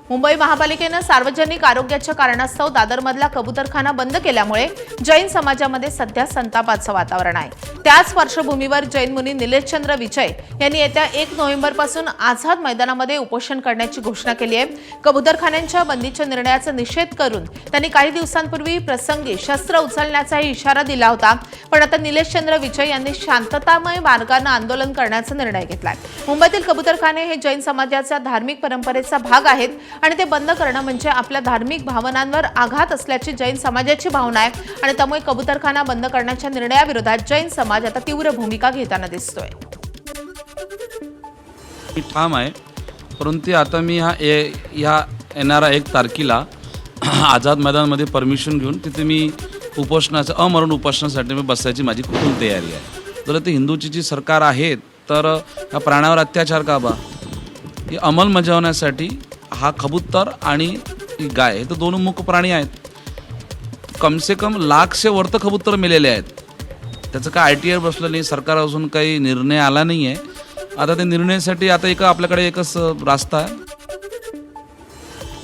मुंबई महापालिकेने सार्वजनिक आरोग्याच्या कारणास्तव दादरमधला कबूतरखाना बंद केल्यामुळे जैन समाजामध्ये सध्या संतापाचं वातावरण आहे। त्याच पार्श्वभूमीवर जैन मुनी निलेशचंद्र विजय यांनी येत्या 1 नोव्हेंबरपासून आझाद मैदानामध्ये उपोषण करण्याची घोषणा केली आहे। कबूतरखान्यांच्या बंदीच्या निर्णयाचा निषेध करून त्यांनी काही दिवसांपूर्वी प्रसंगी शस्त्र उचलण्याचाही इशारा दिला होता, पण आता निलेशचंद्र विजय यांनी शांततामय मार्गाने आंदोलन करण्याचा निर्णय घेतलाय। मुंबईतील कबूतरखाने हे जैन समाजाच्या धार्मिक परंपरेचा भाग आहेत आणि ते बंद करणं म्हणजे आपल्या धार्मिक भावनांवर आघात असल्याची जैन समाजाची भावना आहे आणि त्यामुळे कबूतरखाना बंद करण्याच्या निर्णयाविरोधात जैन समाज आता तीव्र भूमिका घेताना दिसतोय। ठाम आहे, परंतु आता मी ह्या येणाऱ्या 1 तारखेला आझाद मैदानामध्ये परमिशन घेऊन तिथे मी उपोषणाचं अमरण उपोषणासाठी मी बसायची माझी खूप तयारी आहे। जर ते हिंदूची जी सरकार आहे तर या प्राण्यावर अत्याचार का बा ही अंमलबजावण्यासाठी हा कबूतर आणि ही गाय हे तर 2 मुख्य प्राणी आहेत। कम से कम लाख से वर कबूतर मेलेले आहेत। त्याचं काय ITR बसलं नाही, सरकार अजून काही निर्णय आला नाही आहे। आता त्या निर्णयासाठी आता आपल्याकडे एकच रास्ता आहे,